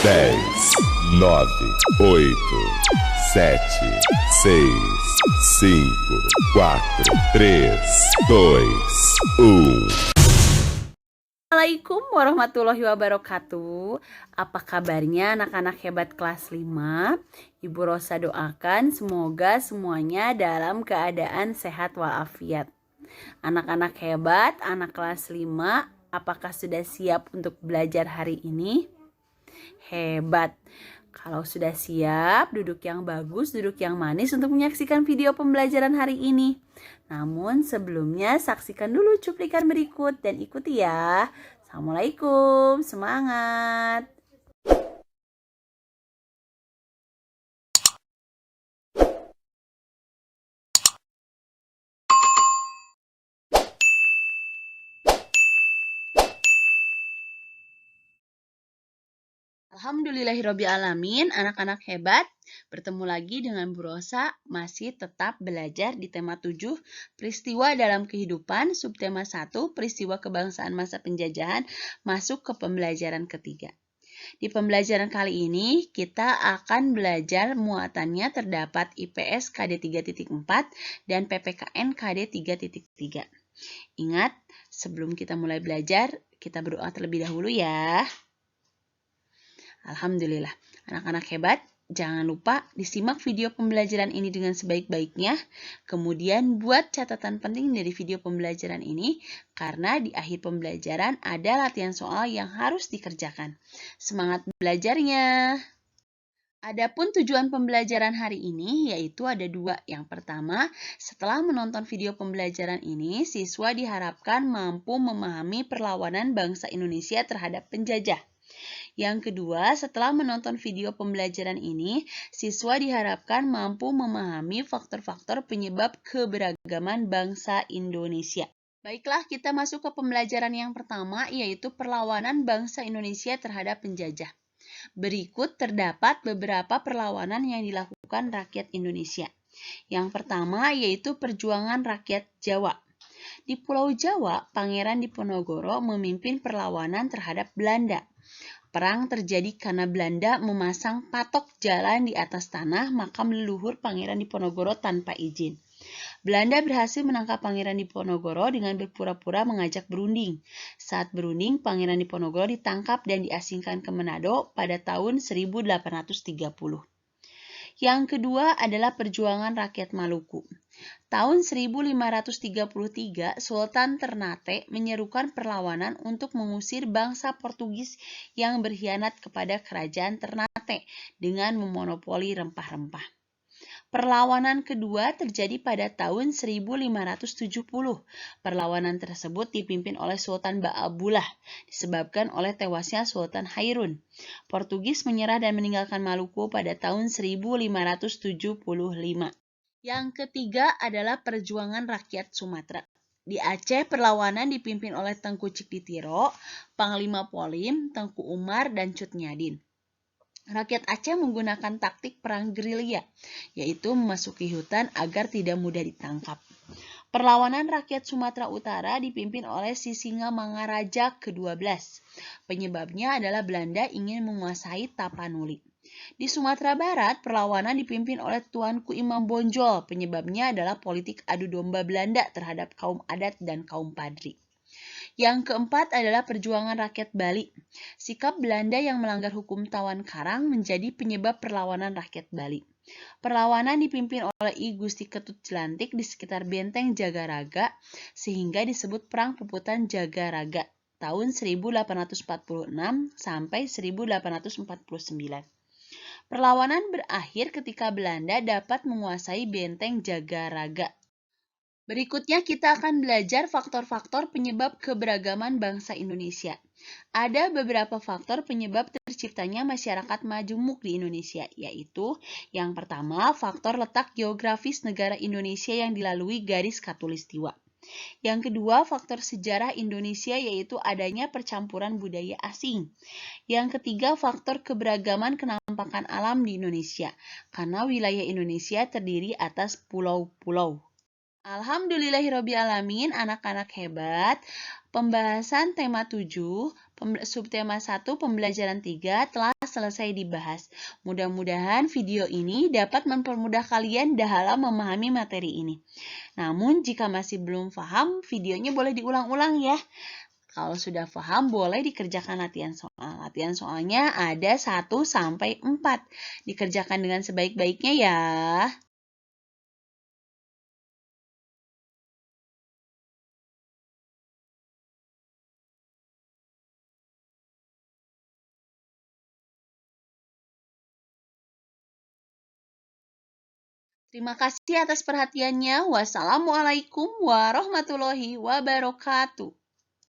10, 9, 8, 7, 6, 5, 4, 3, 2, 1. Assalamualaikum warahmatullahi wabarakatuh. Apa kabarnya anak-anak hebat kelas 5? Ibu Rosa doakan semoga semuanya dalam keadaan sehat walafiat. Anak-anak hebat, anak kelas 5, apakah sudah siap untuk belajar hari ini? Hebat. Kalau sudah siap, duduk yang bagus, duduk yang manis untuk menyaksikan video pembelajaran hari ini. Namun sebelumnya saksikan dulu cuplikan berikut dan ikuti ya. Assalamualaikum, semangat. Alhamdulillahirrabbilalamin, anak-anak hebat. Bertemu lagi dengan Bu Rosa, masih tetap belajar di tema 7, peristiwa dalam kehidupan, subtema 1, peristiwa kebangsaan masa penjajahan, masuk ke pembelajaran ketiga. Di pembelajaran kali ini, kita akan belajar muatannya terdapat IPS KD 3.4 dan PPKN KD 3.3. Ingat, sebelum kita mulai belajar, kita berdoa terlebih dahulu ya. Alhamdulillah, anak-anak hebat, jangan lupa disimak video pembelajaran ini dengan sebaik-baiknya. Kemudian buat catatan penting dari video pembelajaran ini, karena di akhir pembelajaran ada latihan soal yang harus dikerjakan. Semangat belajarnya! Adapun tujuan pembelajaran hari ini yaitu ada 2. Yang pertama, setelah menonton video pembelajaran ini, siswa diharapkan mampu memahami perlawanan bangsa Indonesia terhadap penjajah. Yang kedua, setelah menonton video pembelajaran ini, siswa diharapkan mampu memahami faktor-faktor penyebab keberagaman bangsa Indonesia. Baiklah, kita masuk ke pembelajaran yang pertama, yaitu perlawanan bangsa Indonesia terhadap penjajah. Berikut terdapat beberapa perlawanan yang dilakukan rakyat Indonesia. Yang pertama, yaitu perjuangan rakyat Jawa. Di Pulau Jawa, Pangeran Diponegoro memimpin perlawanan terhadap Belanda. Perang terjadi karena Belanda memasang patok jalan di atas tanah makam leluhur Pangeran Diponegoro tanpa izin. Belanda berhasil menangkap Pangeran Diponegoro dengan berpura-pura mengajak berunding. Saat berunding, Pangeran Diponegoro ditangkap dan diasingkan ke Manado pada tahun 1830. Yang kedua adalah perjuangan rakyat Maluku. Tahun 1533, Sultan Ternate menyerukan perlawanan untuk mengusir bangsa Portugis yang berkhianat kepada kerajaan Ternate dengan memonopoli rempah-rempah. Perlawanan kedua terjadi pada tahun 1570. Perlawanan tersebut dipimpin oleh Sultan Baabullah, disebabkan oleh tewasnya Sultan Hairun. Portugis menyerah dan meninggalkan Maluku pada tahun 1575. Yang ketiga adalah perjuangan rakyat Sumatera. Di Aceh, perlawanan dipimpin oleh Tengku Cikditiro, Panglima Polim, Tengku Umar, dan Cut Nyadin. Rakyat Aceh menggunakan taktik perang gerilya, yaitu memasuki hutan agar tidak mudah ditangkap. Perlawanan rakyat Sumatera Utara dipimpin oleh Sisingamangaraja ke-12. Penyebabnya adalah Belanda ingin menguasai Tapanuli. Di Sumatera Barat, perlawanan dipimpin oleh Tuanku Imam Bonjol. Penyebabnya adalah politik adu domba Belanda terhadap kaum adat dan kaum padri. Yang keempat adalah perjuangan rakyat Bali. Sikap Belanda yang melanggar hukum tawan karang menjadi penyebab perlawanan rakyat Bali. Perlawanan dipimpin oleh I Gusti Ketut Jelantik di sekitar benteng Jagaraga, sehingga disebut Perang Puputan Jagaraga tahun 1846 sampai 1849. Perlawanan berakhir ketika Belanda dapat menguasai benteng Jagaraga. Berikutnya kita akan belajar faktor-faktor penyebab keberagaman bangsa Indonesia. Ada beberapa faktor penyebab terciptanya masyarakat majemuk di Indonesia, yaitu yang pertama, faktor letak geografis negara Indonesia yang dilalui garis khatulistiwa. Yang kedua, faktor sejarah Indonesia, yaitu adanya percampuran budaya asing. Yang ketiga, faktor keberagaman kenampakan alam di Indonesia, karena wilayah Indonesia terdiri atas pulau-pulau. Alhamdulillahirrabbilalamin, anak-anak hebat. Pembahasan tema 7, subtema 1, pembelajaran 3 telah selesai dibahas. Mudah-mudahan video ini dapat mempermudah kalian dalam memahami materi ini. Namun, jika masih belum paham, videonya boleh diulang-ulang ya. Kalau sudah paham, boleh dikerjakan latihan soal. Latihan soalnya ada 1-4. Dikerjakan dengan sebaik-baiknya ya. Terima kasih atas perhatiannya. Wassalamualaikum warahmatullahi wabarakatuh.